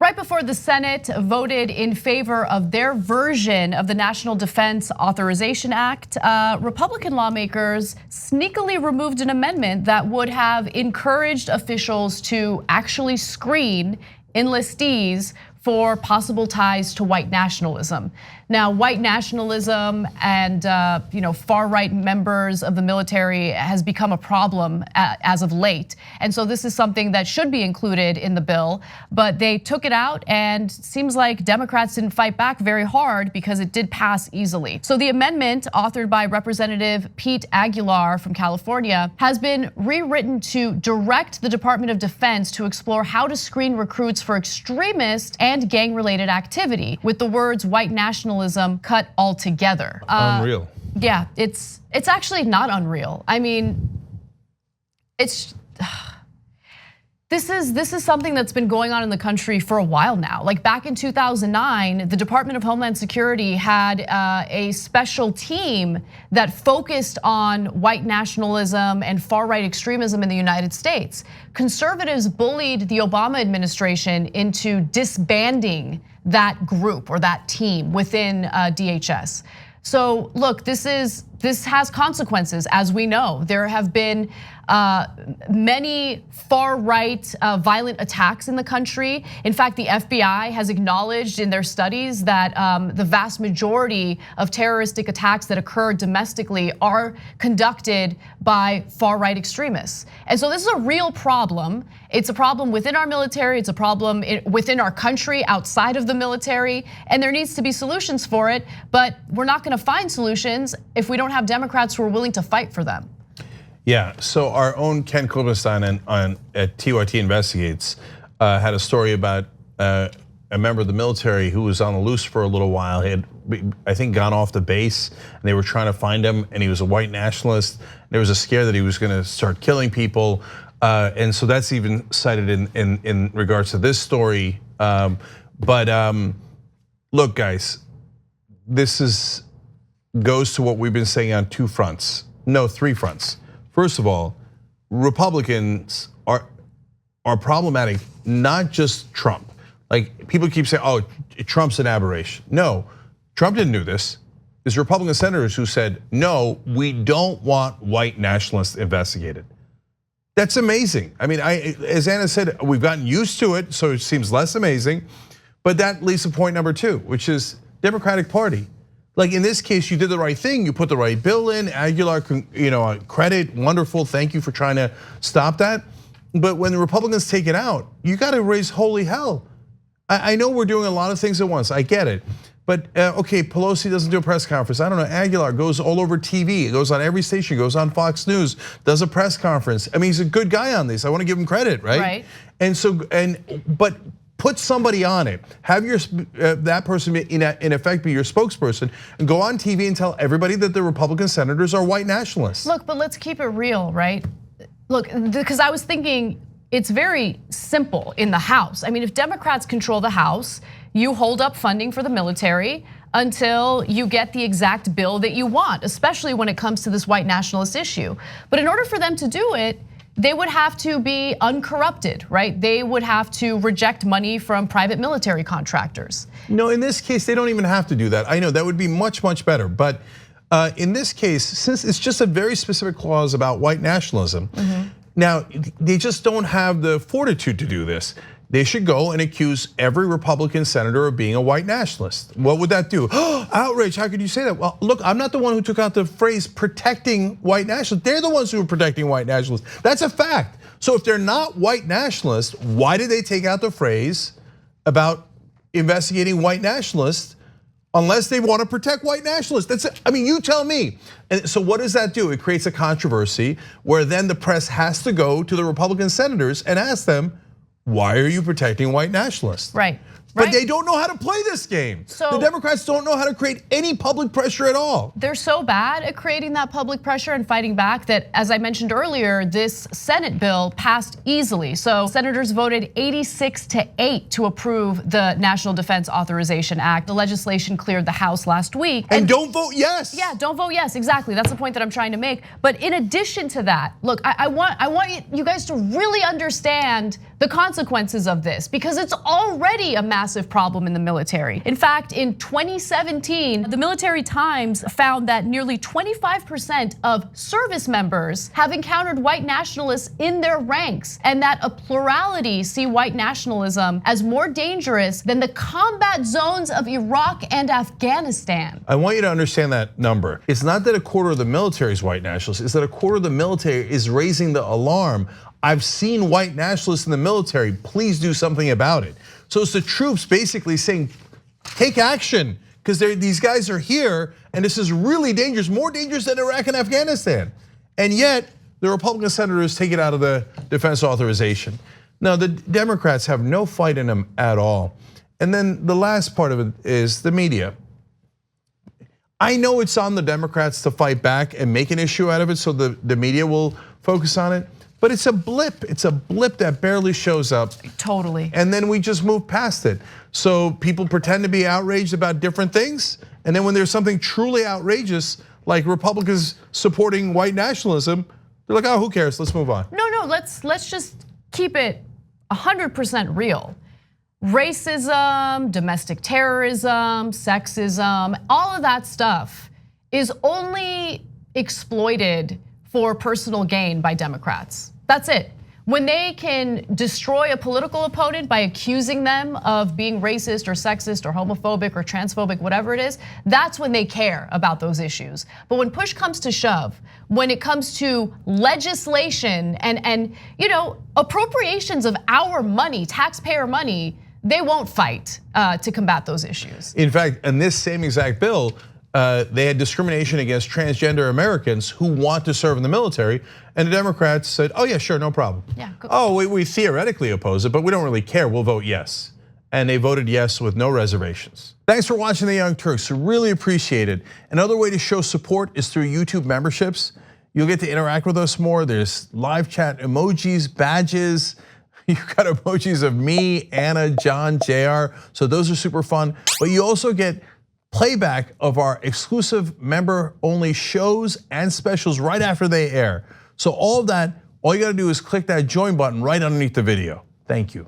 Right before the Senate voted in favor of their version of the National Defense Authorization Act, Republican lawmakers sneakily removed an amendment that would have encouraged officials to actually screen enlistees for possible ties to white nationalism. Now, white nationalism and far-right members of the military has become a problem as of late. And so this is something that should be included in the bill, but they took it out, and seems like Democrats didn't fight back very hard because it did pass easily. So the amendment, authored by Representative Pete Aguilar from California, has been rewritten to direct the Department of Defense to explore how to screen recruits for extremist and gang-related activity, with the words white nationalism cut altogether. Unreal. Yeah, it's actually not unreal. I mean, this is something that's been going on in the country for a while now. Like back in 2009, the Department of Homeland Security had a special team that focused on white nationalism and far-right extremism in the United States. Conservatives bullied the Obama administration into disbanding that group or that team within DHS. So look, this has consequences, as we know. There have been many far-right violent attacks in the country. In fact, the FBI has acknowledged in their studies that the vast majority of terroristic attacks that occur domestically are conducted by far-right extremists. And so this is a real problem. It's a problem within our military, it's a problem within our country, outside of the military, and there needs to be solutions for it, but we're not gonna find solutions if we don't have Democrats who are willing to fight for them. Yeah, so our own Ken Klubestein at TYT Investigates had a story about a member of the military who was on the loose for a little while. He had, I think, gone off the base, and they were trying to find him, and he was a white nationalist. There was a scare that he was gonna start killing people, and so that's even cited in regards to this story. Look, guys, this goes to what we've been saying on two fronts. No, three fronts. First of all, Republicans are problematic, not just Trump. Like people keep saying, oh, Trump's an aberration. No, Trump didn't do this. There's Republican senators who said, no, we don't want white nationalists investigated. That's amazing. I mean, as Anna said, we've gotten used to it, so it seems less amazing. But that leads to point number two, which is Democratic Party. Like in this case, you did the right thing. You put the right bill in. Aguilar, credit, wonderful. Thank you for trying to stop that. But when the Republicans take it out, you got to raise holy hell. I know we're doing a lot of things at once. I get it. But okay, Pelosi doesn't do a press conference. I don't know. Aguilar goes all over TV. It goes on every station. Goes on Fox News. Does a press conference. I mean, he's a good guy on this. I want to give him credit, right? Right. But put somebody on it. Have that person in effect be your spokesperson and go on TV and tell everybody that the Republican senators are white nationalists. Look, but let's keep it real, right? Look, because I was thinking it's very simple in the House. I mean, if Democrats control the House, you hold up funding for the military until you get the exact bill that you want, especially when it comes to this white nationalist issue. But in order for them to do it, they would have to be uncorrupted, right? They would have to reject money from private military contractors. No, in this case, they don't even have to do that. I know that would be much, much better. But in this case, since it's just a very specific clause about white nationalism, now they just don't have the fortitude to do this. They should go and accuse every Republican senator of being a white nationalist. What would that do? Outrage, how could you say that? Well, look, I'm not the one who took out the phrase protecting white nationalists. They're the ones who are protecting white nationalists. That's a fact. So if they're not white nationalists, why did they take out the phrase about investigating white nationalists unless they want to protect white nationalists? I mean, you tell me. And so what does that do? It creates a controversy where then the press has to go to the Republican senators and ask them, why are you protecting white nationalists? Right. But they don't know how to play this game. So the Democrats don't know how to create any public pressure at all. They're so bad at creating that public pressure and fighting back that, as I mentioned earlier, this Senate bill passed easily. So senators voted 86-8 to approve the National Defense Authorization Act. The legislation cleared the House last week. And don't vote yes. Yeah, don't vote yes, exactly. That's the point that I'm trying to make. But in addition to that, look, I want you guys to really understand the consequences of this, because it's already a massive problem in the military. In fact, in 2017, the Military Times found that nearly 25% of service members have encountered white nationalists in their ranks, and that a plurality see white nationalism as more dangerous than the combat zones of Iraq and Afghanistan. I want you to understand that number. It's not that a quarter of the military is white nationalists, it's that a quarter of the military is raising the alarm. I've seen white nationalists in the military, please do something about it. So it's the troops basically saying, take action, because these guys are here and this is really dangerous, more dangerous than Iraq and Afghanistan. And yet, the Republican senators take it out of the defense authorization. Now, the Democrats have no fight in them at all. And then the last part of it is the media. I know it's on the Democrats to fight back and make an issue out of it so the media will focus on it. But it's a blip. It's a blip that barely shows up. Totally. And then we just move past it. So people pretend to be outraged about different things. And then when there's something truly outrageous, like Republicans supporting white nationalism, they're like, oh, who cares? Let's move on. No, let's just keep it 100% real. Racism, domestic terrorism, sexism, all of that stuff is only exploited for personal gain by Democrats. That's it. When they can destroy a political opponent by accusing them of being racist or sexist or homophobic or transphobic, whatever it is, that's when they care about those issues. But when push comes to shove, when it comes to legislation and appropriations of our money, taxpayer money, they won't fight to combat those issues. In fact, in this same exact bill, they had discrimination against transgender Americans who want to serve in the military, and the Democrats said, oh yeah, sure, no problem. Yeah, cool. Oh, we theoretically oppose it, but we don't really care, we'll vote yes. And they voted yes with no reservations. Thanks for watching The Young Turks, really appreciate it. Another way to show support is through YouTube memberships. You'll get to interact with us more. There's live chat emojis, badges. You've got emojis of me, Anna, John, JR, so those are super fun. But you also get playback of our exclusive member-only shows and specials right after they air. So all of that, all you gotta do is click that join button right underneath the video. Thank you.